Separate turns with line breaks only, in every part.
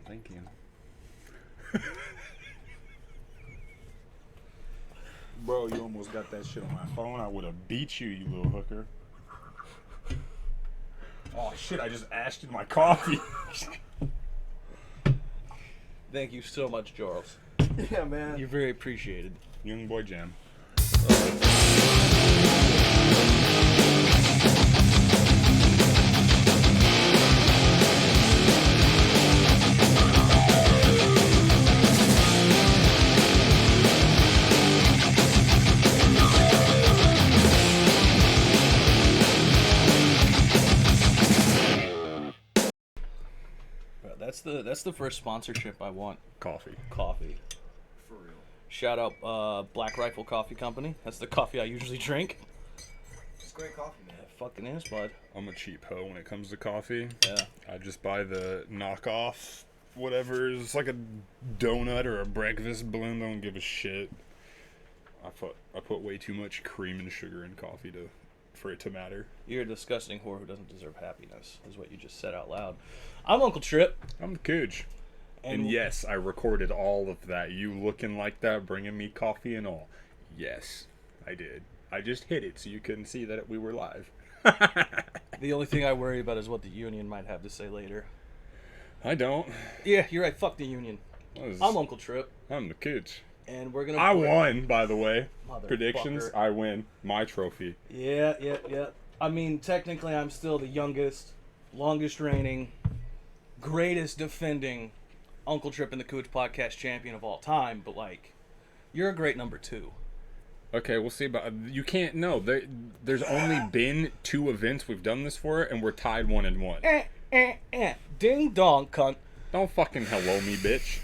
thinking. Bro, you almost got that shit on my phone. I would have beat you, you little hooker. Oh shit, I just ashed in my coffee.
Thank you so much, Charles.
Yeah, man.
You're very appreciated.
Young boy jam.
That's the first sponsorship I want.
Coffee.
Coffee.
For real.
Shout out Black Rifle Coffee Company. That's the coffee I usually drink.
It's great coffee, man.
It fucking is, bud.
I'm a cheap hoe when it comes to coffee.
Yeah.
I just buy the knockoff, whatever. It's like a donut or a breakfast blend. Don't give a shit. I put way too much cream and sugar in coffee for it to matter.
You're a disgusting whore who doesn't deserve happiness, is what you just said out loud. I'm Uncle Trip.
I'm the Cooge. And yes, I recorded all of that. You looking like that, bringing me coffee and all. Yes, I did. I just hid it so you couldn't see that we were live.
The only thing I worry about is what the union might have to say later.
I don't.
Yeah, you're right. Fuck the union. I'm Uncle Trip.
I'm the Cooge.
And we're gonna.
I won, by the way.
Motherfucker.
Predictions, I win. My trophy.
Yeah. I mean, technically, I'm still the youngest, longest reigning, greatest defending Uncle Trip and the Cooch podcast champion of all time. But like, you're a great number 2.
Okay, we'll see about. You can't know. There's only been 2 events we've done this for, and we're tied 1-1.
Ding dong, cunt.
Don't fucking hello me, bitch.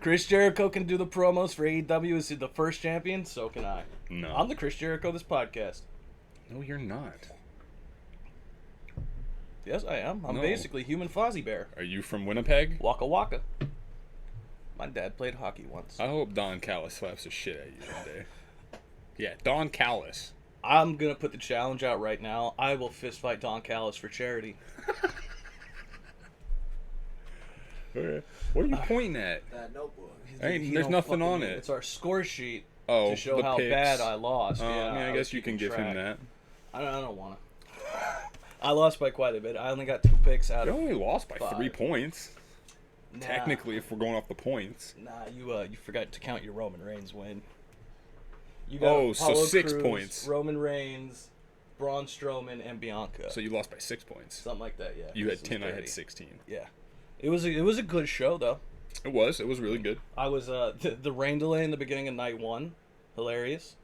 Chris Jericho can do the promos for AEW as the first champion, so can I.
No.
I'm the Chris Jericho of this podcast.
No, you're not.
Yes, I am. I'm
No.
basically human Fozzie Bear.
Are you from Winnipeg?
Waka waka. My dad played hockey once.
I hope Don Callis slaps the shit out of you one day. Yeah, Don Callis.
I'm going to put the challenge out right now. I will fist fight Don Callis for charity.
Okay. What are you pointing at?
That notebook.
There's nothing on it.
It's our score sheet
Oh,
to show
the
how
picks.
bad I lost.
I
Yeah,
mean, I
was
guess you can
keeping
give
track.
him that.
I don't want to. I lost by quite a bit. I only got 2 picks out
You
of.
only lost by 3
5.
points.
Nah.
Technically, if we're going off the points.
Nah, you forgot to count your Roman Reigns win. You
Oh, so
Apollo
6
Crews,
points.
Roman Reigns, Braun Strowman, and Bianca.
So you lost by 6 points.
Something like that, yeah.
You
This
had
is
10, I
30.
had 16.
Yeah. It was a good show though.
It was really good.
I was the rain delay in the beginning of night 1, hilarious.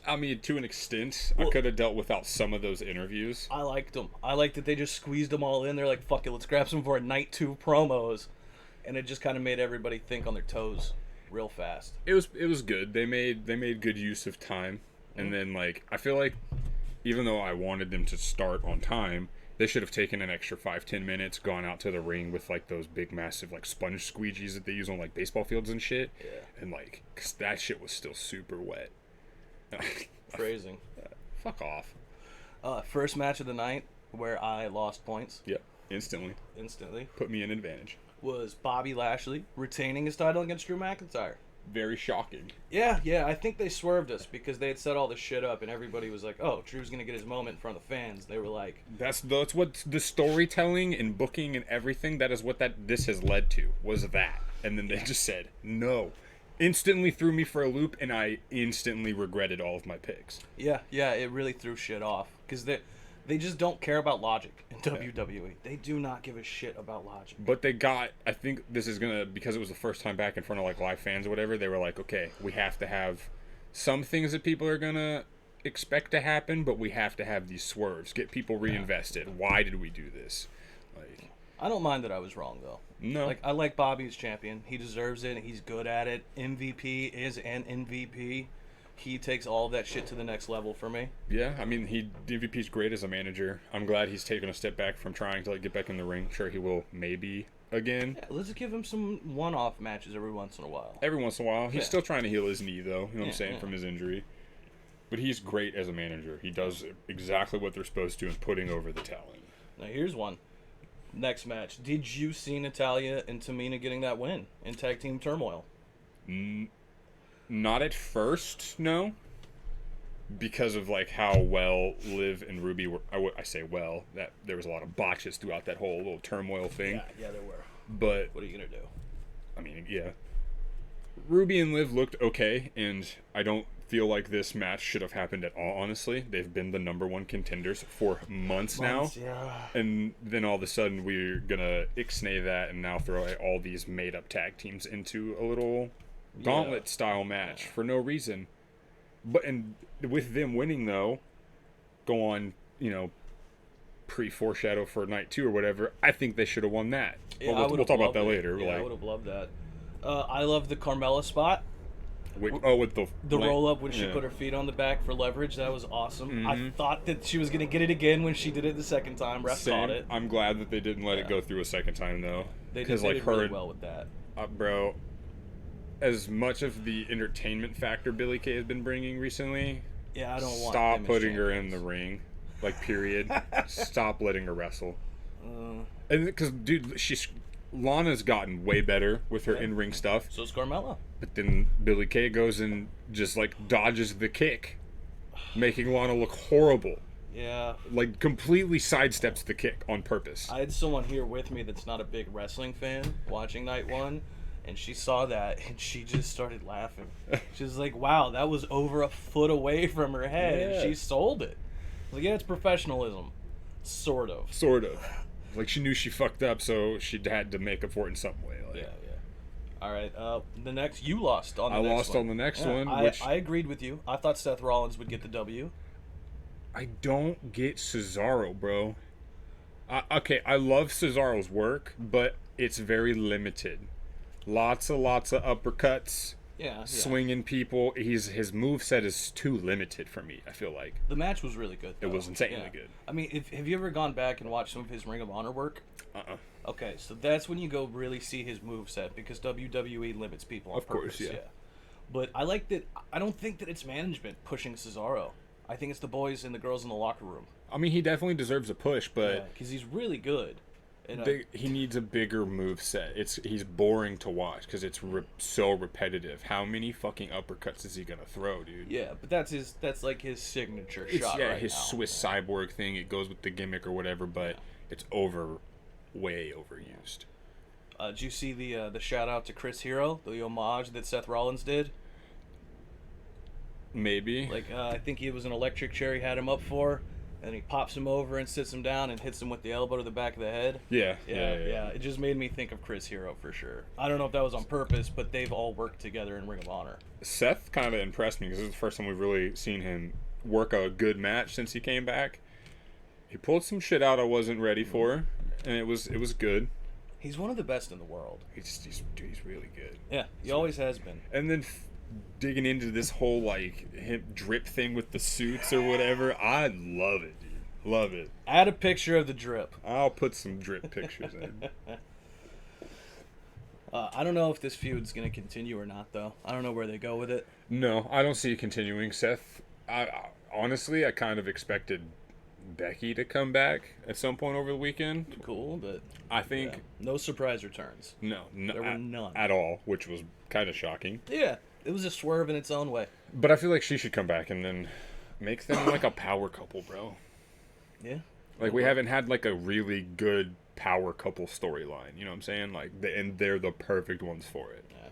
I mean, to an extent, I could have dealt without some of those interviews.
I liked them. I liked that they just squeezed them all in. They're like, fuck it, let's grab some for night 2 promos, and it just kind of made everybody think on their toes real fast.
It was good. They made good use of time, and then like I feel like even though I wanted them to start on time, they should have taken an extra 5-10 minutes, gone out to the ring with like those big massive like sponge squeegees that they use on like baseball fields and shit.
Yeah.
And like 'cause that shit was still super wet.
Phrasing.
Fuck off.
First match of the night where I lost points
Yeah. Instantly.
put
me in advantage.
was Bobby Lashley retaining his title against Drew McIntyre.
Very shocking.
Yeah, I think they swerved us because they had set all this shit up and everybody was like, oh, Drew's gonna get his moment in front of the fans. They were like,
That's what the storytelling and booking and everything, that is what this has led to, was that. And then they just said, no. Instantly threw me for a loop, and I instantly regretted all of my picks.
yeah, it really threw shit off because they just don't care about logic in WWE. They do not give a shit about logic.
But they got, I think this is going to, because it was the first time back in front of like live fans or whatever, they were like, okay, we have to have some things that people are going to expect to happen, but we have to have these swerves, get people reinvested. Why did we do this? Like,
I don't mind that I was wrong though.
no.
Like, I like Bobby as champion. He deserves it. He's good at it. MVP is an MVP. He takes all of that shit to the next level for me.
Yeah, I mean, DVP's great as a manager. I'm glad he's taken a step back from trying to like get back in the ring. Sure, he will maybe again.
Yeah, let's give him some one-off matches every once in a while.
Every once in a while. He's
Yeah.
still trying to heal his knee, though. You know what I'm saying?
Yeah.
From his injury. But he's great as a manager. He does exactly what they're supposed to in putting over the talent.
Now, here's one. Next match. Did you see Natalya and Tamina getting that win in Tag Team Turmoil?
Not at first, no. Because of like how well Liv and Ruby were, I say well, that there was a lot of botches throughout that whole little turmoil thing.
Yeah, there were.
But
What are you gonna do?
I mean, yeah, Ruby and Liv looked okay, and I don't feel like this match should have happened at all. Honestly, they've been the number one contenders for months now,
yeah.
and then all of a sudden we're gonna ixnay that and now throw all these made up tag teams into a little gauntlet style match for no reason. But and with them winning though, go on, pre-foreshadow for night 2 or whatever. I think they should have won that.
Yeah,
But we'll talk about that later.
Yeah, I would have loved that. I love the Carmella spot.
With the
roll up when she put her feet on the back for leverage. That was awesome. I thought that she was gonna get it again when she did it the second time. Ref caught it.
I'm glad that they didn't let it go through a second time though.
They did really well with that.
Bro, as much of the entertainment factor Billie Kay has been bringing recently,
yeah, I don't want.
Stop putting her in the ring, like period. Stop letting her wrestle. And because dude, Lana's gotten way better with her in-ring stuff.
So's Carmella.
But then Billie Kay goes and just like dodges the kick, making Lana look horrible.
Yeah.
Like completely sidesteps the kick on purpose.
I had someone here with me that's not a big wrestling fan watching night 1, and she saw that and she just started laughing. She was like, wow, that was over a foot away from her head. And she sold it. I was like, yeah, it's professionalism. Sort of. Like
she knew she fucked up, so she had to make up for it in some way.
Yeah. All right. The next, you lost on the
next
one.
I lost on the next one.
I agreed with you. I thought Seth Rollins would get the W.
I don't get Cesaro, bro. Okay, I love Cesaro's work, but it's very limited. Lots of uppercuts.
Yeah.
Swinging people. His moveset is too limited for me, I feel like.
The match was really good, though.
It was insanely good.
I mean, have you ever gone back and watched some of his Ring of Honor work? Okay, so that's when you go really see his moveset, because WWE limits people on purpose. Of course, yeah. But I like that. I don't think that it's management pushing Cesaro. I think it's the boys and the girls in the locker room.
I mean, he definitely deserves a push, but
because he's really good. And
he needs a bigger move set. He's boring to watch because it's so repetitive. How many fucking uppercuts is he gonna throw, dude?
Yeah, but that's like his signature shot.
Yeah, his Swiss cyborg thing. It goes with the gimmick or whatever, but it's way overused.
Did you see the shout out to Chris Hero, the homage that Seth Rollins did?
Maybe.
Like I think it was an electric chair he had him up for. And he pops him over and sits him down and hits him with the elbow to the back of the head.
Yeah.
It just made me think of Chris Hero for sure. I don't know if that was on purpose, but they've all worked together in Ring of Honor.
Seth kind of impressed me because this is the first time we've really seen him work a good match since he came back. He pulled some shit out I wasn't ready for, and it was good.
He's one of the best in the world.
He's really good.
Yeah, he always has been.
And then digging into this whole like hip drip thing with the suits or whatever, I love it, dude. Love it.
Add a picture of the drip.
I'll put some drip pictures in.
I don't know if this feud's gonna continue or not, though. I don't know where they go with it.
No, I don't see it continuing. Seth, honestly, I kind of expected Becky to come back at some point over the weekend.
Cool, but
I think
no surprise returns.
No,
there were none
at all, which was kind of shocking.
Yeah. It was a swerve in its own way.
But I feel like she should come back and then make them like a power couple, bro.
Yeah.
Like we haven't had like a really good power couple storyline. You know what I'm saying? Like, and they're the perfect ones for it.
Yeah.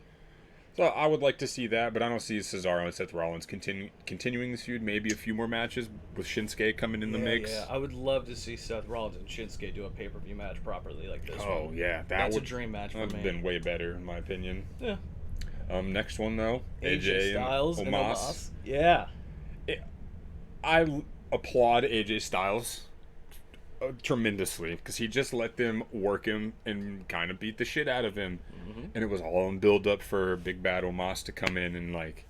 So I would like to see that, but I don't see Cesaro and Seth Rollins continuing this feud. Maybe a few more matches with Shinsuke coming in the mix.
Yeah, I would love to see Seth Rollins and Shinsuke do a pay-per-view match properly like this.
Oh, yeah.
That's a dream match for me. That would
have been way better, in my opinion.
Yeah.
Next one though,
AJ Styles
and Omos.
Yeah,
I applaud AJ Styles tremendously because he just let them work him and kind of beat the shit out of him, and it was all in build up for Big Bad Omos to come in and like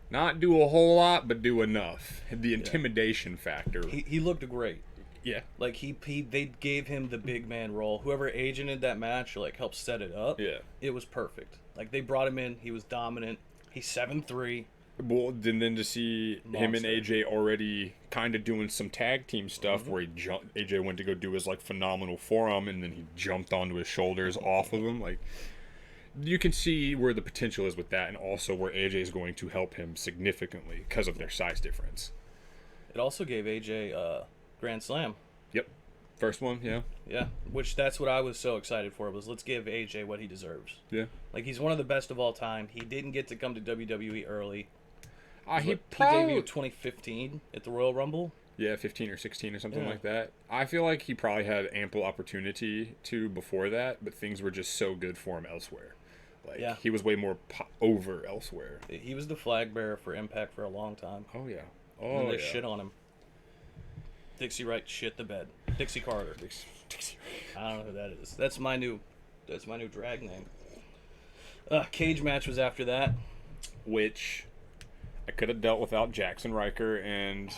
not do a whole lot but do enough. The intimidation factor.
He looked great.
Yeah,
like they gave him the big man role. Whoever agented that match like helped set it up.
Yeah,
it was perfect. Like they brought him in, he was dominant. He's 7'3",
Well, then to see him and
Monster.
AJ already kind of doing some tag team stuff where AJ went to go do his like phenomenal forearm and then he jumped onto his shoulders off of him. Like, you can see where the potential is with that, and also where AJ is going to help him significantly because of their size difference.
It also gave AJ a Grand Slam.
Yep. First one, yeah.
Yeah, which that's what I was so excited for, was let's give AJ what he deserves.
Yeah.
Like, he's one of the best of all time. He didn't get to come to WWE early.
He
debuted 2015 at the Royal Rumble.
Yeah, 15 or 16 or something
Yeah.
like that. I feel like he probably had ample opportunity to before that, but things were just so good for him elsewhere. Like,
Yeah.
he was way more over elsewhere.
He was the flag bearer for Impact for a long time.
Oh, yeah.
And
Oh,
they
yeah.
shit on him. Dixie Wright shit the bed. Dixie Carter. I don't know who that is. That's my new drag name. Cage match was after that.
Which I could have dealt without Jackson Riker and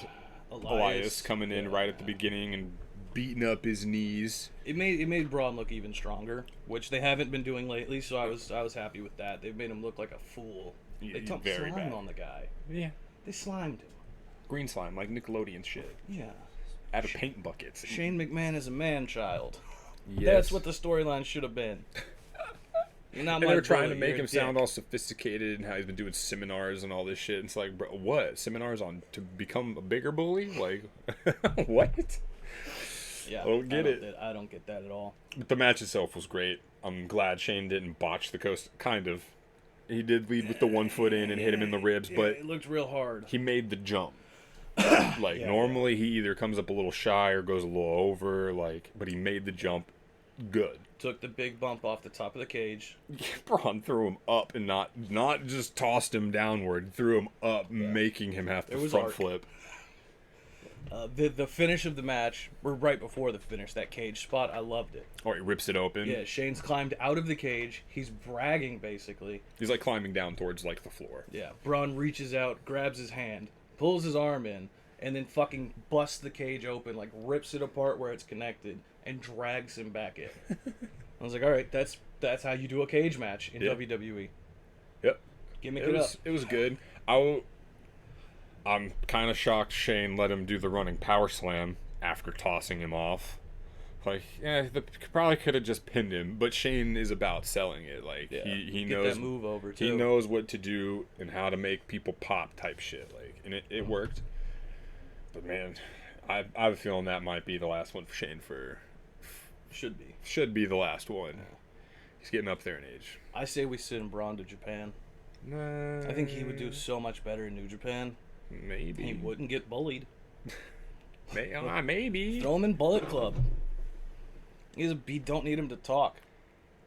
Elias coming in right at the beginning and beating up his knees.
It made Braun look even stronger, which they haven't been doing lately. So I was happy with that. They've made him look like a fool.
Yeah,
They dumped
very
slime
bad.
on the guy.
Yeah.
They slimed him.
Green slime, like Nickelodeon shit.
Yeah.
Out of paint buckets.
Shane McMahon is a man-child.
Yes.
That's what the storyline should have been. You're not
And
my
they were trying
bully,
to make
you're
him
a
sound
dick.
all sophisticated and how he's been doing seminars and all this shit. It's like, bro, what? Seminars on to become a bigger bully? Like, what?
Yeah,
I don't get it.
I don't get that at all.
But the match itself was great. I'm glad Shane didn't botch the coast. Kind of. He did lead with the 1 foot in and hit him in the ribs, but
it looked real hard.
he made the jump. Like,
Yeah,
normally he either comes up a little shy or goes a little over, like, but he made the jump good.
Took the big bump off the top of the cage.
Braun threw him up and not just tossed him downward, threw him up, making him have to
It was
front
arc.
flip.
The finish of the match, or right before the finish, that cage spot, I loved it.
Or he rips it open.
Yeah, Shane's climbed out of the cage. He's bragging, basically.
He's like climbing down towards like the floor.
Yeah, Braun reaches out, grabs his hand, pulls his arm in, and then fucking busts the cage open, like rips it apart where it's connected, and drags him back in. I was like, all right, that's how you do a cage match in
Yeah.
WWE.
Yep.
Gimmick
It
it up.
was good. I'm kind of shocked Shane let him do the running power slam after tossing him off. Like, yeah, probably could have just pinned him, but Shane is about selling it. Like,
Yeah,
he
get
knows
that move over too.
he knows what to do and how to make people pop type shit. Like, and it worked. But man, I have a feeling that might be the last one for Shane. Should be the last one. He's getting up there in age.
I say we send Braun to Japan. I think he would do so much better in New Japan.
Maybe
He wouldn't get bullied.
Maybe.
Throw him in Bullet Club. Don't need him to talk.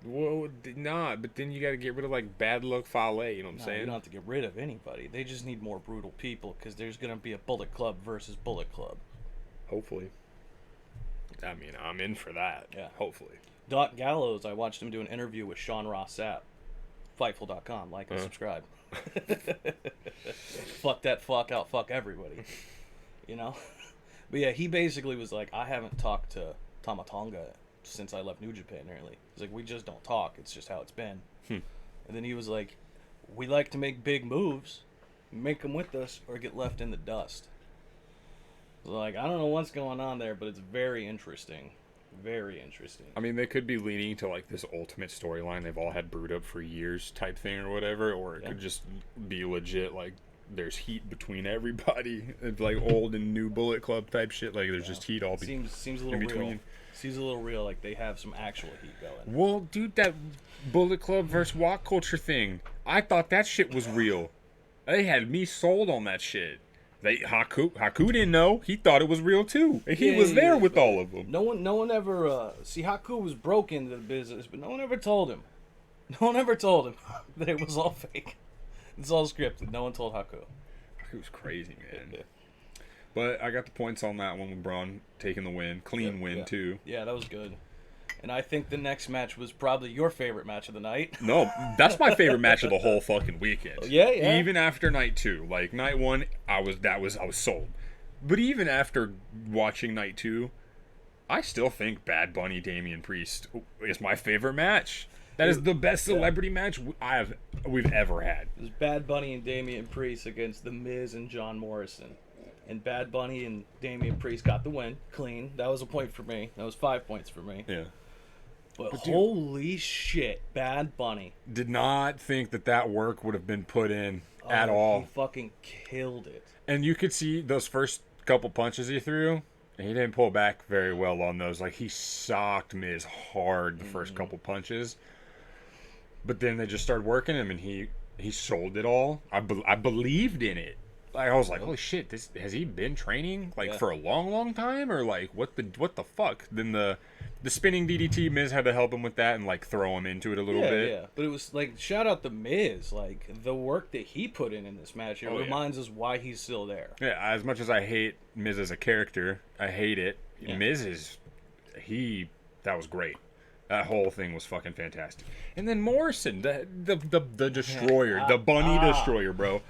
Well, not. But then you got to get rid of like Bad Luck Fale. You know what I'm
No,
saying?
you don't have to get rid of anybody. They just need more brutal people because there's going to be a Bullet Club versus Bullet Club.
Hopefully. I mean, I'm in for that.
Yeah.
Hopefully.
Doc Gallows, I watched him do an interview with Sean Ross Sapp. Fightful.com. Like and subscribe. Fuck that fuck out. Fuck everybody. You know? But yeah, he basically was like, I haven't talked to Tama Tonga since I left New Japan, nearly. He's like, we just don't talk. It's just how it's been. And then he was like, we like to make big moves. Make them with us or get left in the dust. So like, I don't know what's going on there, but it's very interesting. Very interesting.
I mean, they could be leaning to like this ultimate storyline they've all had brewed up for years type thing or whatever, or it could just be legit like there's heat between everybody. It's like old and new Bullet Club type shit. Like there's just heat all
Seems a little
in
real.
between.
Seems a little real, like they have some actual heat going.
Well, dude, that Bullet Club versus Walk Culture thing, I thought that shit was real. They had me sold on that shit. Haku didn't know. He thought it was real too. And he was there with all of them.
No one ever. See, Haku was broke into the business, but no one ever told him. No one ever told him that it was all fake. It's all scripted. No one told Haku.
It was crazy, man. But I got the points on that one with Braun taking the win. Clean win, too.
Yeah, that was good. And I think the next match was probably your favorite match of the night.
No, that's my favorite match of the whole fucking weekend.
Yeah.
Even after night 2. Like, night 1, I was sold. But even after watching night 2, I still think Bad Bunny Damian Priest is my favorite match. That is the best celebrity match we've ever had.
It was Bad Bunny and Damian Priest against The Miz and John Morrison. And Bad Bunny and Damian Priest got the win. Clean. That was a point for me. That was 5 points for me.
Yeah.
But holy shit, Bad Bunny.
Did not think that work would have been put in at all.
He fucking killed it.
And you could see those first couple punches he threw, and he didn't pull back very well on those. Like, he socked Miz hard the first couple punches. But then they just started working him, and he sold it all. I believed in it. Like, I was like, holy shit, has he been training for a long time, or like what the fuck? Then the spinning DDT, Miz had to help him with that and like throw him into it a little bit.
Yeah, but it was like, shout out to Miz, like the work that he put in this match. It reminds us why he's still there.
Yeah, as much as I hate Miz as a character, I hate it. Yeah. Miz that was great. That whole thing was fucking fantastic. And then Morrison, the destroyer, the bunny destroyer, bro.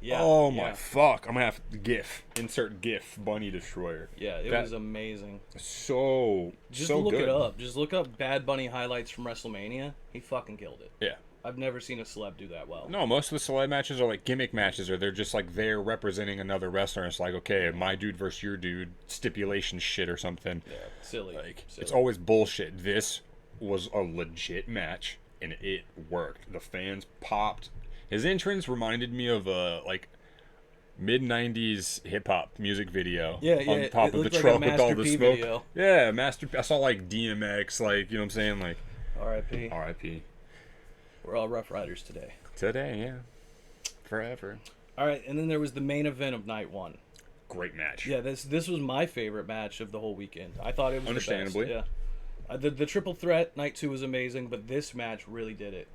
Yeah. Oh my fuck! I'm gonna have to insert GIF bunny destroyer.
Yeah, it was amazing.
Just
look
good.
it up. Just look up Bad Bunny highlights from WrestleMania. He fucking killed it.
Yeah.
I've never seen a celeb do that well.
No, most of the celeb matches are like gimmick matches, or they're just like they're representing another wrestler. And it's like, okay, my dude versus your dude, stipulation shit or something.
Yeah, silly.
It's always bullshit. This was a legit match, and it worked. The fans popped. His entrance reminded me of a mid-90s hip-hop music video.
Yeah,
on top of the truck with all the smoke. Video. Yeah, I saw like DMX, like, you know what I'm saying? Like,
R.I.P.
R.I.P.
We're all Rough Riders today.
Today, yeah. Forever.
All right, and then there was the main event of night one.
Great match.
Yeah, this was my favorite match of the whole weekend. I thought it was
understandably.
The best. Yeah. The triple threat night 2 was amazing, but this match really did it.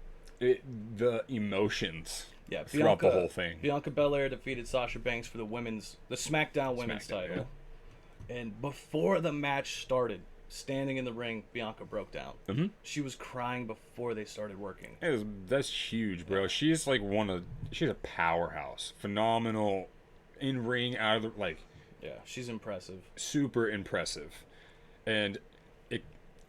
The emotions throughout
Bianca,
the whole thing.
Bianca Belair defeated Sasha Banks for the SmackDown women's title. Yeah. And before the match started, standing in the ring, Bianca broke down. Mm-hmm. She was crying before they started working.
That's huge, bro. She's like she's a powerhouse. Phenomenal in ring, out of the, like.
Yeah, she's impressive.
Super impressive. And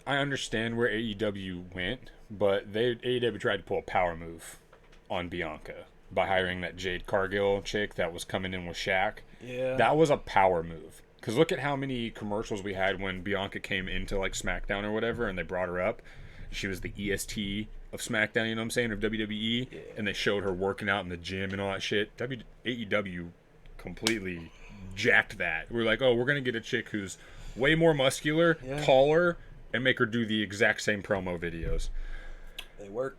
I understand where AEW went, but AEW tried to pull a power move on Bianca by hiring that Jade Cargill chick that was coming in with Shaq.
Yeah.
That was a power move. Because look at how many commercials we had when Bianca came into like SmackDown or whatever, and they brought her up. She was the EST of SmackDown, you know what I'm saying, of WWE, and they showed her working out in the gym and all that shit. AEW completely jacked that. We're like, oh, we're going to get a chick who's way more muscular, taller, and make her do the exact same promo videos.
They work.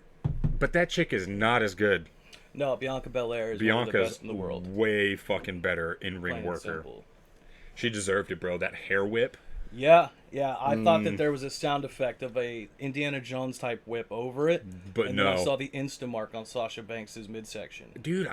But that chick is not as good.
No, Bianca Belair is one of the best in the world.
Way fucking better in-ring worker. She deserved it, bro. That hair whip.
Yeah. I thought that there was a sound effect of a Indiana Jones type whip over it.
But
and
no.
Then I saw the Insta mark on Sasha Banks' midsection.
Dude,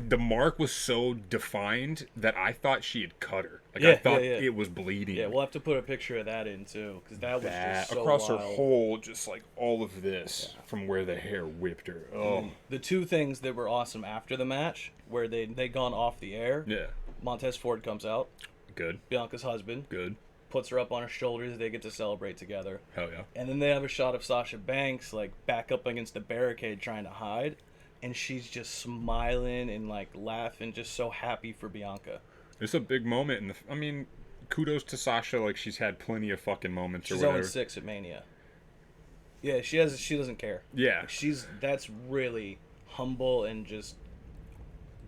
the mark was so defined that I thought she had cut her. Like, I thought it was bleeding.
Yeah, we'll have to put a picture of that in, too. Because that was just so
across
wild.
her whole, just like all of this from where the hair whipped her. Oh.
The two things that were awesome after the match, where they gone off the air.
Yeah.
Montez Ford comes out.
Good.
Bianca's husband.
Good.
Puts her up on her shoulders. They get to celebrate together.
Hell yeah.
And then they have a shot of Sasha Banks like back up against the barricade trying to hide, and she's just smiling and like laughing, just so happy for Bianca.
It's a big moment, and I mean, kudos to Sasha. Like, she's had plenty of fucking moments.
She's
or whatever.
0-6 at Mania. Yeah, she doesn't care.
Yeah.
That's really humble and just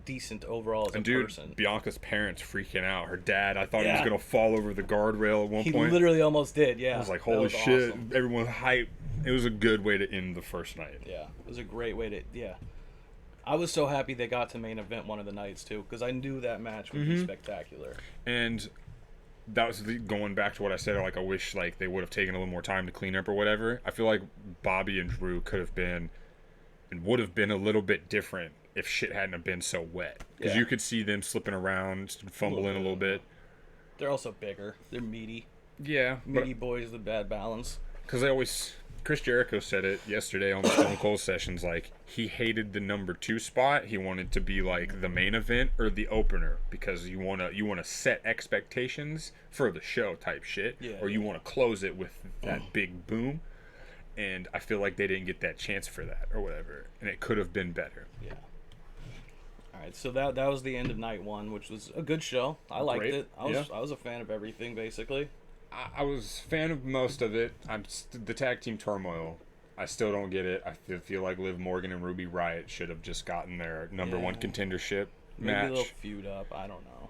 decent overall as a person.
Bianca's parents freaking out. Her dad, I thought he was gonna fall over the guardrail at one point.
He literally almost did. Yeah.
I was like, holy shit!
Awesome.
Everyone's hyped. It was a good way to end the first night.
Yeah, it was a great way to. Yeah, I was so happy they got to main event one of the nights too, because I knew that match would be spectacular.
And that was going back to what I said. Like, I wish like they would have taken a little more time to clean up or whatever. I feel like Bobby and Drew could have been and would have been a little bit different if shit hadn't have been so wet. Because you could see them slipping around, fumbling a little bit.
They're also bigger. They're meaty.
Yeah.
Meaty boys with bad balance.
Because they always... Chris Jericho said it yesterday on the Stone Cold sessions, like, he hated the number 2 spot. He wanted to be, like, the main event or the opener. Because you wanna set expectations for the show type shit.
Yeah,
or you want to close it with that big boom. and I feel like they didn't get that chance for that or whatever, and it could have been better.
Yeah. All right, so that was the end of night one, which was a good show. I liked
Great.
it. I was a fan of everything basically.
I was a fan of most of it. The tag team turmoil. I still don't get it. I feel like Liv Morgan and Ruby Riott should have just gotten their number one contendership match.
Maybe they'll feud up. I don't know.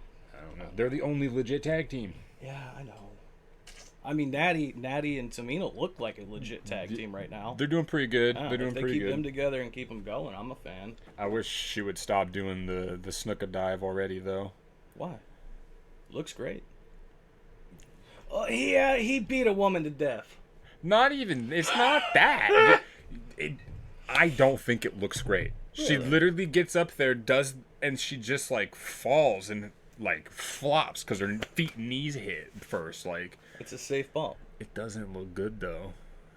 They're the only legit tag team.
Yeah, I know. I mean, Natty and Tamina look like a legit tag team right now.
They're doing pretty good.
Yeah,
They're doing pretty good.
If they keep them together and keep them going, I'm a fan.
I wish she would stop doing the snooker dive already, though.
Why? Looks great. Oh, he beat a woman to death.
Not even. It's not that. I don't think it looks great. Really? She literally gets up there, and she just like falls and like flops because her feet and knees hit first. Like,
it's a safe bump.
It doesn't look good though.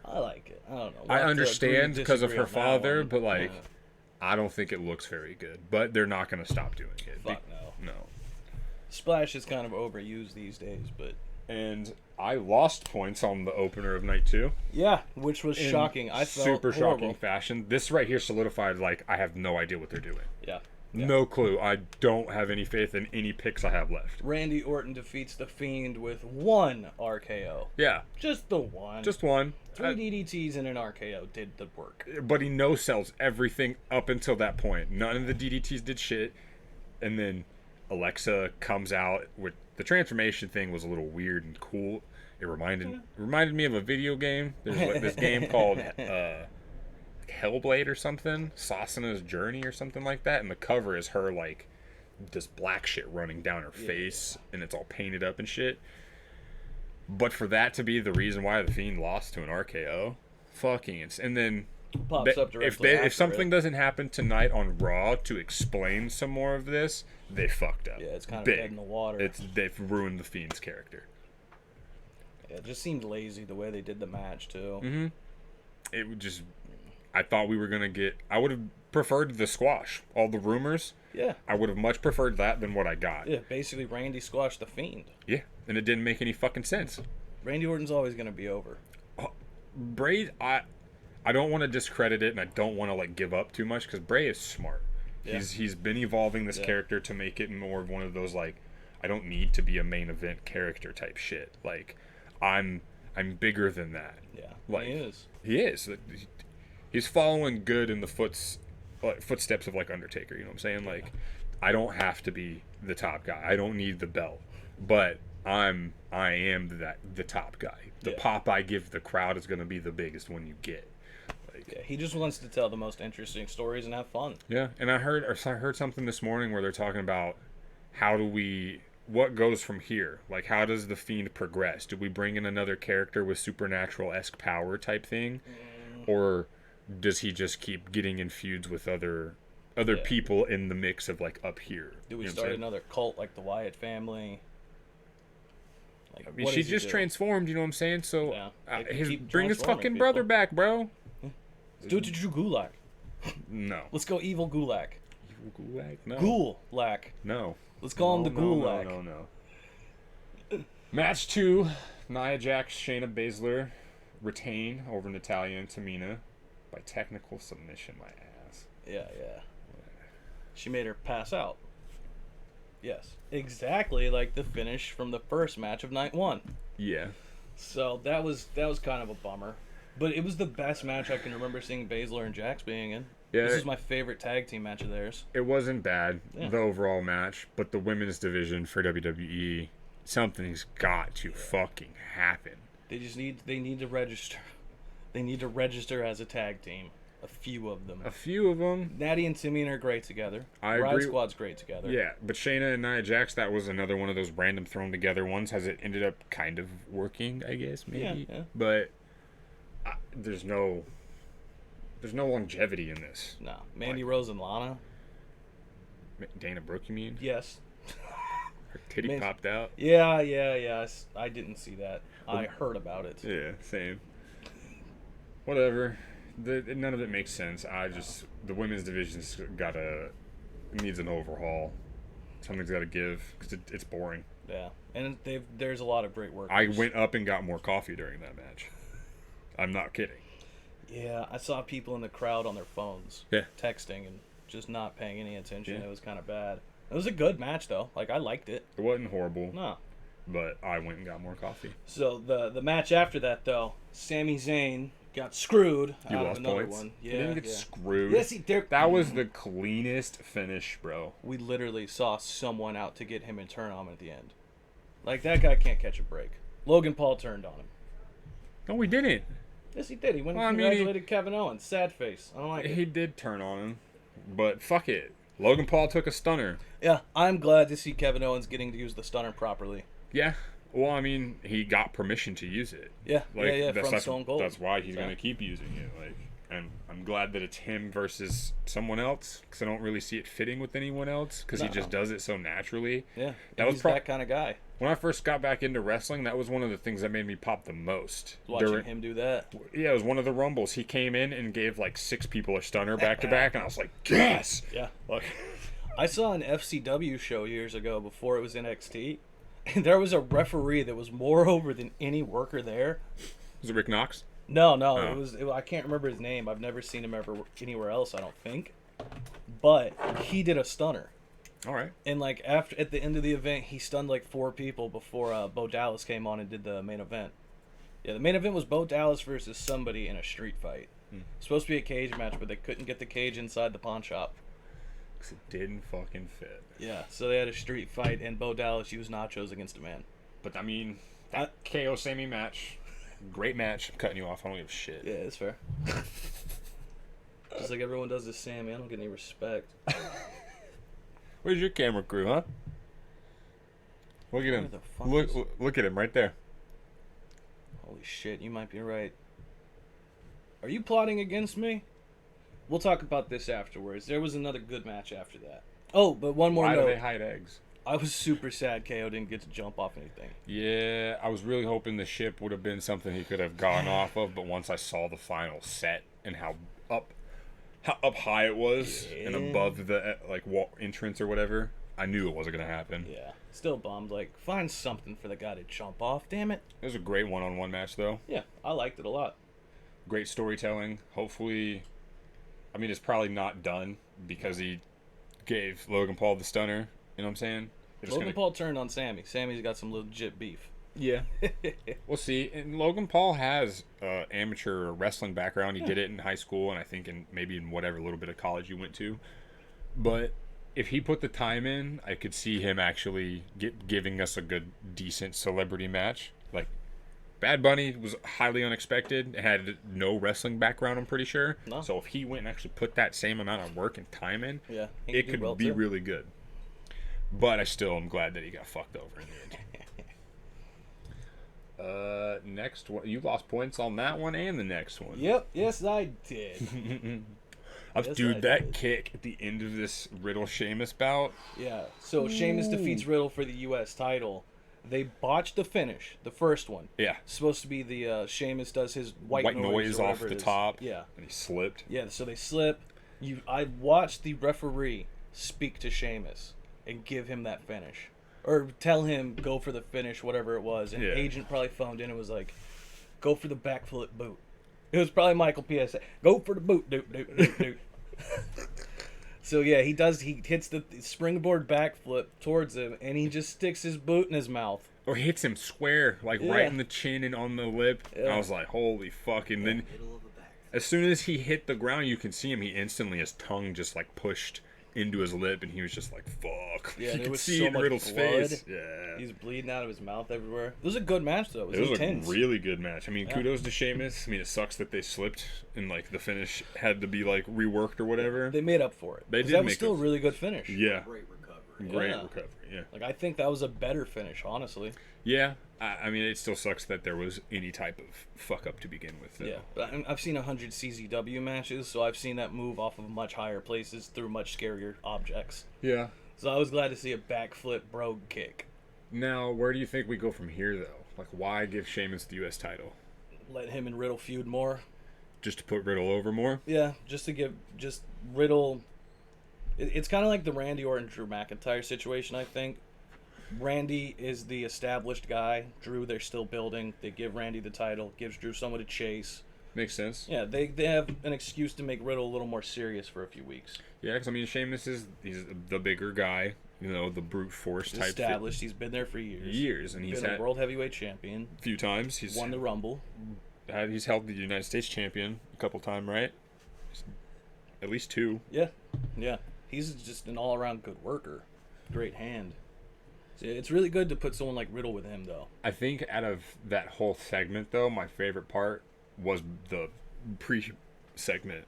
I like it. I don't know.
I understand because of her father, but like, I don't think it looks very good. But they're not going to stop doing it.
Fuck no.
No.
Splash is kind of overused these days, but.
And I lost points on the opener of night 2.
Yeah, which was shocking. I felt
super
horrible.
Shocking fashion. This right here solidified like I have no idea what they're doing.
Yeah.
No clue. I don't have any faith in any picks I have left.
Randy Orton defeats The Fiend with one RKO.
Yeah.
Just the one.
Just one.
3 DDTs and an RKO did the work.
But he no-sells everything up until that point. None of the DDTs did shit. And then Alexa comes out with the transformation thing was a little weird and cool. It reminded me of a video game. There's like this game called Hellblade or something, Sasana's Journey or something like that, and the cover is her like this black shit running down her face, and it's all painted up and shit. But for that to be the reason why the Fiend lost to an RKO, fucking insane. And then
pops up directly
if something doesn't happen tonight on Raw to explain some more of this, they fucked up.
Yeah, it's kind of
big.
dead in the water.
They've ruined the Fiend's character.
Yeah, it just seemed lazy the way they did the match too.
Mm-hmm. It would just. I thought we were gonna get. I would have preferred the squash. All the rumors.
Yeah.
I would have much preferred that than what I got.
Yeah, basically Randy squashed the Fiend.
Yeah, and it didn't make any fucking sense.
Randy Orton's always gonna be over.
Bray, I don't want to discredit it, and I don't want to like give up too much because Bray is smart. Yeah. He's been evolving this character to make it more of one of those like, I don't need to be a main event character type shit. Like, I'm bigger than that.
Yeah,
like
he is.
He is. He's following good in the footsteps of like Undertaker. You know what I'm saying? Like, I don't have to be the top guy. I don't need the belt, but I am the top guy. The pop I give the crowd is going to be the biggest one you get.
Yeah, he just wants to tell the most interesting stories and have fun.
Yeah, and I heard something this morning where they're talking about what goes from here? Like, how does the Fiend progress? Do we bring in another character with supernatural-esque power type thing? Or does he just keep getting in feuds with other people in the mix of, like, up here?
Do we start another cult like the Wyatt family?
Like, I mean, she just transformed, you know what I'm saying? So, bring his fucking
people.
brother back, bro.
Let's do it to Drew Gulak.
No.
Let's go evil Gulak.
Evil Gulak? No.
Gulak.
No.
Let's call him the Gulak.
No. Match 2, Nia Jax, Shayna Baszler retain over Natalya and Tamina by technical submission, my ass.
Yeah. She made her pass out. Yes. Exactly like the finish from the first match of night 1.
Yeah.
So that was kind of a bummer. But it was the best match I can remember seeing Baszler and Jax being in. Yeah, this is my favorite tag team match of theirs.
It wasn't bad, the overall match, but the women's division for WWE, something's got to fucking happen.
They need to register. They need to register as a tag team. A few of them. Natty and Tamina are great together. Riot Squad's great together.
Yeah, but Shayna and Nia Jax, that was another one of those random thrown together ones. Has it ended up kind of working, I guess, maybe?
Yeah.
But there's no longevity in this.
No. Mandy Rose and Lana.
Dana Brooke, you mean?
Yes.
Her titty popped out.
Yeah. I didn't see that. I heard about it.
Yeah, same. Whatever. None of it makes sense. The women's division's needs an overhaul. Something's got to give because it's boring.
Yeah, and there's a lot of great work.
I went up and got more coffee during that match. I'm not kidding.
Yeah, I saw people in the crowd on their phones,
Yeah.
texting and just not paying any attention.
Yeah.
It was kind of bad. It was a good match though. Like I liked it.
It wasn't horrible,
No.
but I went and got more coffee.
So the match after that though, Sami Zayn got screwed
You
out of
lost
another
points.
one.
You
Yeah,
didn't get
yeah.
screwed.
Yes, he did.
That was the cleanest finish, bro.
We literally saw someone out to get him and turn on him at the end. Like that guy can't catch a break. Logan Paul turned on him.
No, we didn't.
Yes, he did. He went and
Well, I mean,
congratulated Kevin Owens. Sad face. I don't like it.
He did turn on him, but fuck it. Logan Paul took a stunner.
Yeah, I'm glad to see Kevin Owens getting to use the stunner properly.
Yeah. Well, I mean, he got permission to use it.
Yeah,
Like,
from Stone Cold.
That's why he's
Yeah.
gonna keep using it. Like, and I'm glad that it's him versus someone else because I don't really see it fitting with anyone else because he
No.
just does it so naturally.
Yeah,
That was
he's
pro-
that kind of guy.
When I first got back into wrestling, that was one of the things that made me pop the most.
Watching him do that.
Yeah, it was one of the Rumbles. He came in and gave like 6 people a stunner back to back, and I was like, yes!
Yeah.
Like,
I saw an FCW show years ago before it was NXT, and there was a referee that was more over than any worker there.
was it Rick Knox?
No,
Oh.
I can't remember his name. I've never seen him ever anywhere else, I don't think. But he did a stunner.
All right.
And like at the end of the event, he stunned like 4 people before Bo Dallas came on and did the main event. Yeah, the main event was Bo Dallas versus somebody in a street fight. Supposed to be a cage match, but they couldn't get the cage inside the pawn shop.
Because it didn't fucking fit.
Yeah, so they had a street fight, and Bo Dallas used nachos against a man.
But I mean, that KO Sammy match, great match. I'm cutting you off. I don't give a shit.
Yeah, it's fair. Just like everyone does to Sammy, I don't get any respect.
Where's your camera crew, huh? Look at him.
Where the fuck
Look at him right there.
Holy shit, you might be right. Are you plotting against me? We'll talk about this afterwards. There was another good match after that. Oh, but one more
Why do
note.
they hide eggs?
I was super sad KO didn't get to jump off anything.
Yeah, I was really hoping the ship would have been something he could have gone off of, but once I saw the final set and how up high it was and above the like entrance or whatever, I knew it wasn't gonna happen.
Yeah. Still bummed. Like, find something for the guy to jump off. Damn it.
It was a great one-on-one match, though.
Yeah, I liked it a lot.
Great storytelling. Hopefully, I mean, it's probably not done because he gave Logan Paul the stunner. You know what I'm saying?
Logan Paul turned on Sammy. Sammy's got some legit beef.
Yeah. We'll see. And Logan Paul has amateur wrestling background. He did it in high school, and I think maybe in whatever little bit of college you went to. But if he put the time in, I could see him actually giving us a good, decent celebrity match. Like, Bad Bunny was highly unexpected. Had no wrestling background, I'm pretty sure.
No.
So if he went and actually put that same amount of work and time in,
Yeah, he
it
do
could
well,
be
too.
really good. But I still am glad that he got fucked over in the end. Next one. You lost points on that one and the next one.
Yep, yes I did. Yes,
Dude,
I
that
did.
kick at the end of this Riddle Sheamus bout.
Yeah, so Sheamus defeats Riddle for the U.S. title. They botched the finish, the first one.
Yeah.
Supposed to be the Sheamus does his white
noise
or
off
whatever
the
it is.
top.
Yeah.
And he slipped.
Yeah, so they slip. I watched the referee speak to Sheamus and give him that finish. Or tell him, go for the finish, whatever it was. And
Yeah.
agent probably phoned in and was like, go for the backflip boot. It was probably Michael P.S. Go for the boot, dude. So yeah, he hits the springboard backflip towards him, and he just sticks his boot in his mouth.
Or hits him square, like
Yeah.
right in the chin and on the lip.
Yeah.
I was like, holy fuck. And then
Middle of the back.
as soon as he hit the ground, you can see him. He instantly, his tongue just like pushed into his lip, and he was just like, fuck.
Yeah,
you
there
could
was
see
so
it in
much
Riddle's
blood.
face. Yeah.
He's bleeding out of his mouth everywhere. It was a good match though. It was
It was
intense.
a really good match. I mean,
Yeah.
kudos to Sheamus. I mean, it sucks that they slipped and like the finish had to be like reworked or whatever.
They made up for it.
They
'Cause
did
that was
make
still
up-
a really good finish.
Yeah,
Great recovery.
great
Yeah.
recovery. Yeah,
Like I think that was a better finish, honestly.
yeah. I mean, it still sucks that there was any type of fuck up to begin with. Though.
Yeah, but I've seen 100 CZW matches, so I've seen that move off of much higher places through much scarier objects.
Yeah.
So I was glad to see a backflip brogue kick.
Now, where do you think we go from here, though? Like, why give Sheamus the U.S. title?
Let him and Riddle feud more.
Just to put Riddle over more?
Yeah, just to give just Riddle. It's kind of like the Randy Orton Drew McIntyre situation, I think. Randy is the established guy. Drew, they're still building. They give Randy the title, gives Drew someone to chase.
Makes sense.
Yeah, they have an excuse to make Riddle a little more serious for a few weeks.
Yeah, because I mean, Sheamus he's the bigger guy, the brute force
He's
type.
established. He's been there for years.
Years, and he's
been
had
a world heavyweight champion.
a few times. He's
Won the Rumble.
He's held the United States champion a couple times, right? At least 2.
Yeah. He's just an all-around good worker. Great hand. So it's really good to put someone like Riddle with him, though.
I think out of that whole segment, though, my favorite part was the pre-segment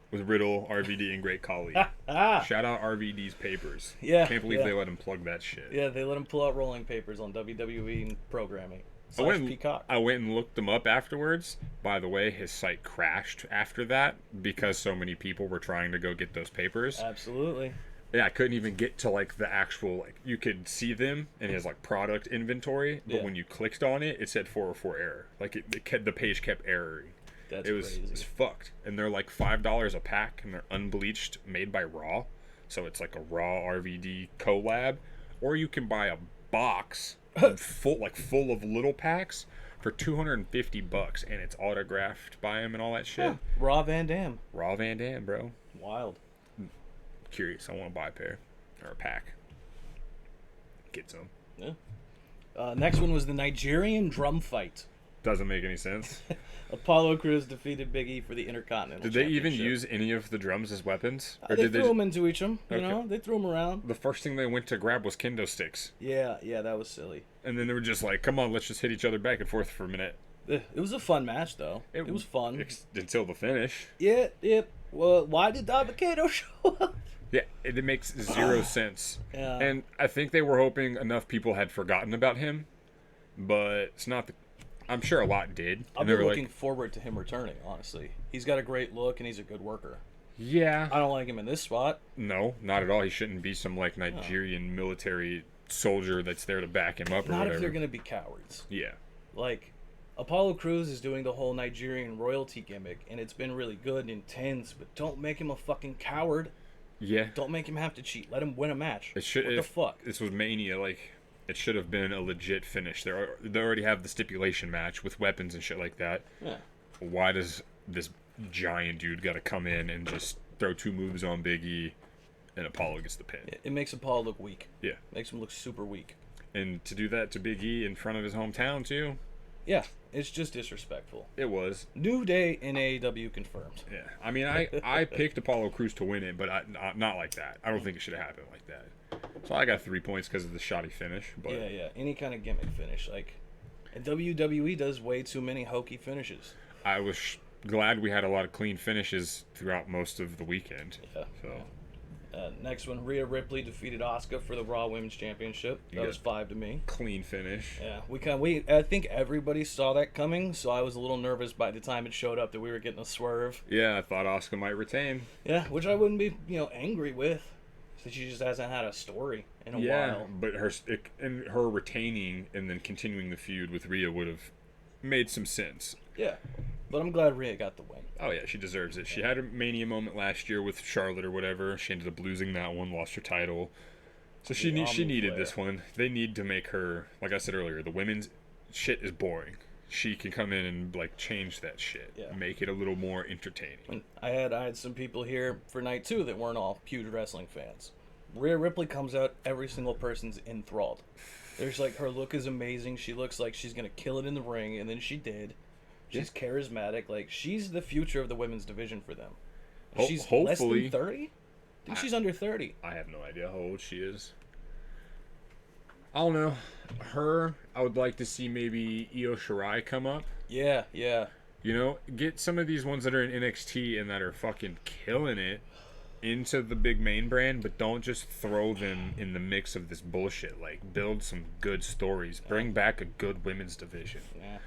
with Riddle, RVD, and Great Khali. Shout out RVD's papers.
Yeah.
Can't believe they let him plug that shit.
Yeah, they let him pull out rolling papers on WWE programming. Peacock.
I went and looked them up afterwards. By the way, his site crashed after that because so many people were trying to go get those papers.
Absolutely.
Yeah, I couldn't even get to like the actual you could see them in his like product inventory, but when you clicked on it, it said 404 error. Like the page kept erroring.
That's
crazy. It's fucked. And they're like $5 a pack, and they're unbleached, made by Raw. So it's like a Raw RVD collab, or you can buy a box full of little packs for $250, and it's autographed by him and all that shit.
Raw Van Dam,
bro.
Wild.
Curious. I want to buy a pair or a pack. Get some.
Yeah. Next one was the Nigerian drum fight.
Doesn't make any sense.
Apollo Crews defeated Big E for the Intercontinental
Did they even
Championship.
use any of the drums as weapons?
Or they threw them into each of them. You
Okay.
know, they threw them around.
The first thing they went to grab was kendo sticks.
Yeah, that was silly.
And then they were just like, come on, let's just hit each other back and forth for a minute.
It was a fun match, though. It was fun.
Until the finish.
Yeah. Well, why did Dabba-Kato show up?
Yeah, it makes zero sense.
Yeah.
And I think they were hoping enough people had forgotten about him, but it's not the... I'm sure a lot did.
I'm looking forward to him returning, honestly. He's got a great look, and he's a good worker.
Yeah.
I don't like him in this spot.
No, not at all. He shouldn't be some, Nigerian military soldier that's there to back him up or
Not
whatever.
if they're going to be cowards.
Yeah.
Like, Apollo Crews is doing the whole Nigerian royalty gimmick, and it's been really good and intense, but don't make him a fucking coward.
Yeah.
Don't make him have to cheat. Let him win a match.
It should,
what the fuck?
This was Mania, it should have been a legit finish. They already have the stipulation match with weapons and shit like that.
Yeah.
Why does this giant dude got to come in and just throw 2 moves on Big E, and Apollo gets the pin?
It makes Apollo look weak.
Yeah.
Makes him look super weak.
And to do that to Big E in front of his hometown too?
Yeah, it's just disrespectful.
It was.
New Day in AEW confirmed.
Yeah. I mean, I picked Apollo Crews to win it, but not like that. I don't think it should have happened like that. So I got 3 points because of the shoddy finish. But
Yeah. Any kind of gimmick finish. And WWE does way too many hokey finishes.
I was glad we had a lot of clean finishes throughout most of the weekend.
Yeah.
So.
Next one, Rhea Ripley defeated Asuka for the Raw Women's Championship. That was 5 to me.
Clean finish.
Yeah, I think everybody saw that coming, so I was a little nervous by the time it showed up that we were getting a swerve.
Yeah, I thought Asuka might retain.
Yeah, which I wouldn't be, angry with, since she just hasn't had a story in a while.
But her retaining and then continuing the feud with Rhea would have made some sense.
Yeah, but I'm glad Rhea got the win.
Oh yeah, she deserves it. She had a Mania moment last year with Charlotte or whatever. She ended up losing that one, lost her title. So she needed this one. They need to make her, like I said earlier, the women's shit is boring. She can come in and change that shit, make it a little more entertaining.
And I had some people here for night 2 that weren't all huge wrestling fans. Rhea Ripley comes out, every single person's enthralled. There's her look is amazing. She looks like she's gonna kill it in the ring, and then she did. She's charismatic. She's the future of the women's division for them. She's less than 30? I think she's under 30.
I have no idea how old she is. I don't know. I would like to see maybe Io Shirai come up.
Yeah.
Get some of these ones that are in NXT and that are fucking killing it into the big main brand, but don't just throw them in the mix of this bullshit. Build some good stories. Bring back a good women's division.
Yeah.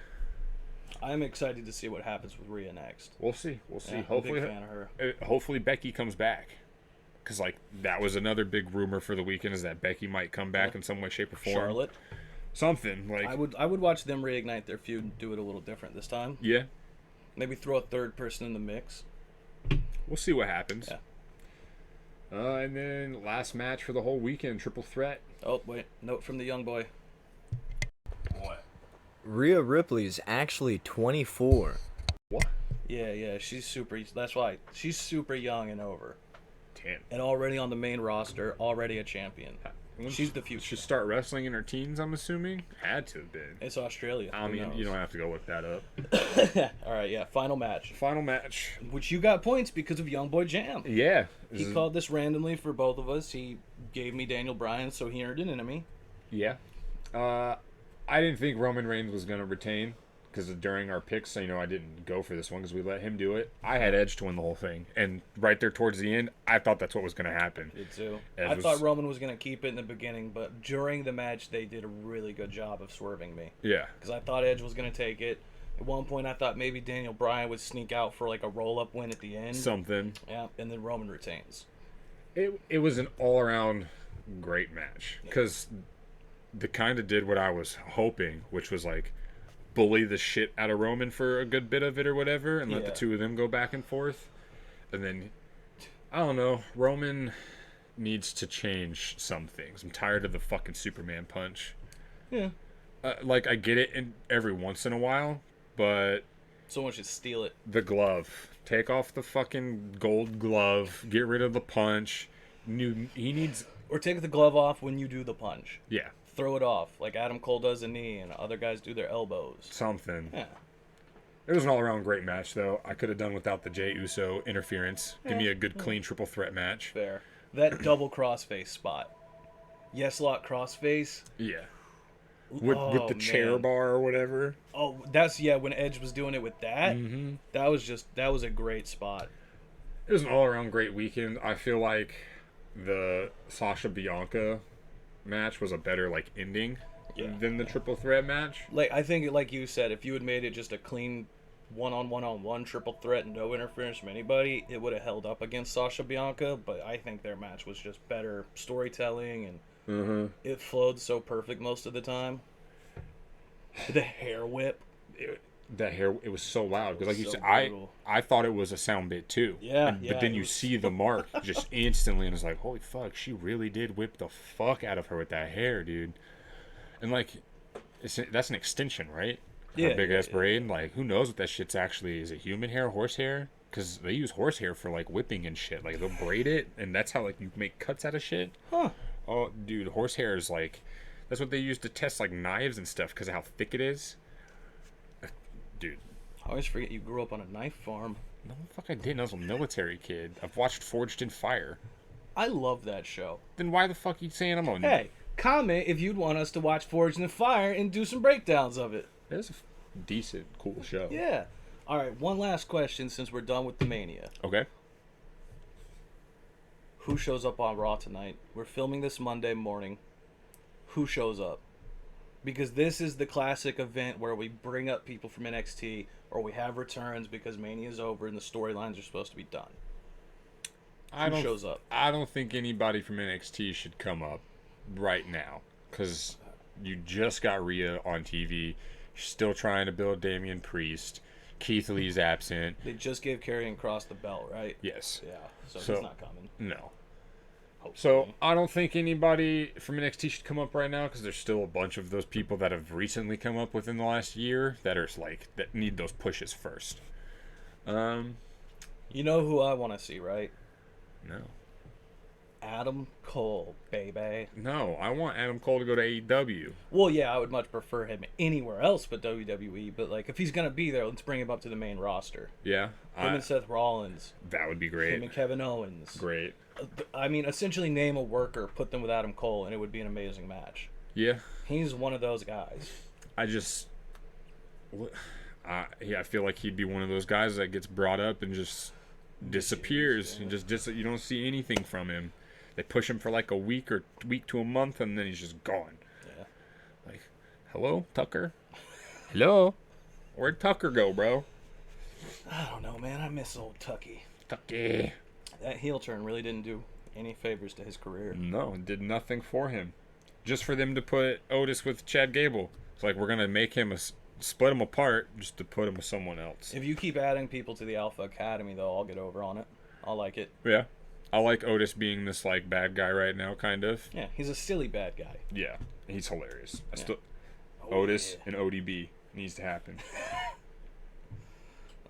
I'm excited to see what happens with Rhea next.
We'll see.
Yeah,
Hopefully,
I'm a big fan of her.
Hopefully Becky comes back. Because, that was another big rumor for the weekend, is that Becky might come back in some way, shape, or form.
Charlotte.
Something.
I would watch them reignite their feud and do it a little different this time.
Yeah.
Maybe throw a third person in the mix.
We'll see what happens.
Yeah.
And then last match for the whole weekend, triple threat.
Oh, wait. Note from the young boy.
What?
Rhea Ripley's actually 24.
What?
Yeah, she's super. That's why she's super young and over,
Damn.
and already on the main roster, already a champion. She's the future.
She start wrestling in her teens, I'm assuming? Had to have been.
It's Australia.
I mean, you don't have to go look that up.
All right, yeah. Final match.
Final match.
Which you got points because of Young Boy Jam.
Yeah.
He called this randomly for both of us. He gave me Daniel Bryan, so he earned an enemy.
Yeah. I didn't think Roman Reigns was going to retain because during our picks, I didn't go for this one because we let him do it. I had Edge to win the whole thing. And right there towards the end, I thought that's what was going to happen.
Did too.
I
thought Roman was going to keep it in the beginning, but during the match, they did a really good job of swerving me.
Yeah.
Because I thought Edge was going to take it. At one point, I thought maybe Daniel Bryan would sneak out for like a roll-up win at the end.
Something.
Yeah, and then Roman retains.
It was an all-around great match because they kind of did what I was hoping, which was like bully the shit out of Roman for a good bit of it or whatever and let the two of them go back and forth. And then, I don't know, Roman needs to change some things. I'm tired of the fucking Superman punch.
Yeah.
I get it every once in a while, but...
Someone should steal it.
The glove. Take off the fucking gold glove. Get rid of the punch. He needs...
Or take the glove off when you do the punch.
Yeah.
Throw it off, like Adam Cole does a knee, and other guys do their elbows.
Something.
Yeah.
It was an all-around great match, though. I could have done without the Jey Uso interference. Give me a good, clean triple threat match.
Fair. That double crossface spot. Yes, lock crossface.
Yeah. With the chair bar or whatever.
Oh, that's, when Edge was doing it with that. Mm-hmm. That was a great spot.
It was an all-around great weekend. I feel like the Sasha Bianca match was a better ending than the triple threat match.
I think, like you said, if you had made it just a clean one-on-one triple threat, no interference from anybody, it would have held up against Sasha Bianca. But I think their match was just better storytelling, and it flowed so perfect most of the time. The hair whip.
It was so loud because, like you said,
brutal.
I thought it was a sound bit too. But then you see the mark just instantly, and it's like, holy fuck, she really did whip the fuck out of her with that hair, dude. And that's an extension, right? Her big ass braid. Who knows what that shit's actually? Is it human hair, horse hair? Because they use horse hair for whipping and shit. They'll braid it, and that's how you make cuts out of shit.
Huh?
Oh, dude, horse hair is that's what they use to test knives and stuff because of how thick it is. Dude.
I always forget you grew up on a knife farm.
No, fuck, I didn't. I was a military kid. I've watched Forged in Fire.
I love that show.
Then why the fuck are you saying I'm on?
Hey, comment if you'd want us to watch Forged in Fire and do some breakdowns of it.
It's a decent, cool show.
Yeah. All right, one last question since we're done with the Mania.
Okay.
Who shows up on Raw tonight? We're filming this Monday morning. Who shows up? Because this is the classic event where we bring up people from NXT or we have returns because Mania's over and the storylines are supposed to be done. Who shows up?
I don't think anybody from NXT should come up right now because you just got Rhea on TV. You're still trying to build Damian Priest. Keith Lee's absent.
They just gave Karrion Kross the belt, right?
Yes.
Yeah, so he's not coming.
No.
Hopefully.
So I don't think anybody from NXT should come up right now because there's still a bunch of those people that have recently come up within the last year that are that need those pushes first.
You know who I want to see, right?
No.
Adam Cole, baby.
No, I want Adam Cole to go to AEW.
Well, yeah, I would much prefer him anywhere else but WWE. But if he's gonna be there, let's bring him up to the main roster.
Yeah.
Him and Seth Rollins.
That would be great.
Him and Kevin Owens.
Great.
I mean, essentially name a worker, put them with Adam Cole, and it would be an amazing match.
Yeah.
He's one of those guys.
I feel like he'd be one of those guys that gets brought up and just disappears. And you don't see anything from him. They push him for a week to a month, and then he's just gone. Yeah. Hello, Tucker? Hello? Where'd Tucker go, bro?
I don't know, man. I miss old Tucky.
Tucky.
That heel turn really didn't do any favors to his career.
No, it did nothing for him. Just for them to put Otis with Chad Gable. It's we're going to make him split him apart just to put him with someone else.
If you keep adding people to the Alpha Academy, though, I'll get over on it. I'll like it.
Yeah. I like Otis being this bad guy right now, kind of.
Yeah, he's a silly bad guy.
Yeah, he's hilarious. Otis and ODB needs to happen.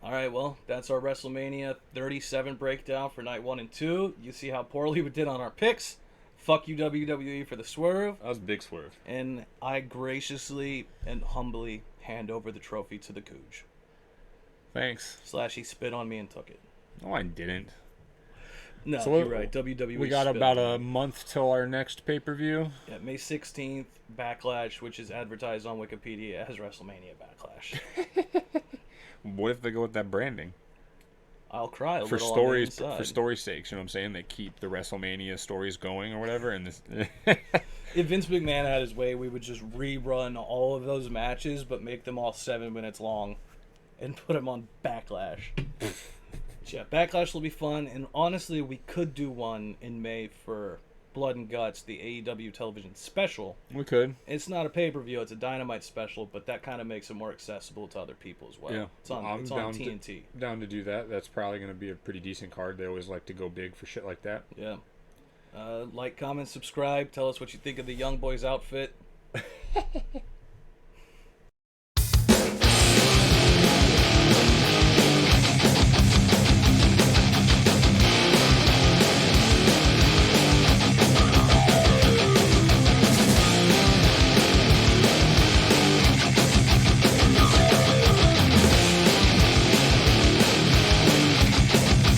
All right, well, that's our WrestleMania 37 breakdown for night 1 and 2. You see how poorly we did on our picks. Fuck you, WWE, for the swerve.
That was a big swerve.
And I graciously and humbly hand over the trophy to the Cooge.
Thanks.
/ he spit on me and took it.
No, I didn't.
No,
So
you're right. WWE.
We got
spit
about
on
a
me.
month till our next pay-per-view.
Yeah, May 16th, Backlash, which is advertised on Wikipedia as WrestleMania Backlash.
What if they go with that branding?
I'll cry a
For
little
stories,
on the inside.
for stories' sakes, you know what I'm saying? They keep the WrestleMania stories going or whatever, and this.
If Vince McMahon had his way, we would just rerun all of those matches, but make them all 7 minutes long, and put them on Backlash. Yeah, Backlash will be fun, and honestly, we could do one in May for Blood and Guts, the AEW television special.
We could.
It's not a pay-per-view, it's a Dynamite special, but that kind of makes it more accessible to other people as well.
Yeah,
It's on TNT.
Down to do that. That's probably going to be a pretty decent card. They always like to go big for shit like that.
Yeah. Like, comment, subscribe. Tell us what you think of the Young Boys outfit.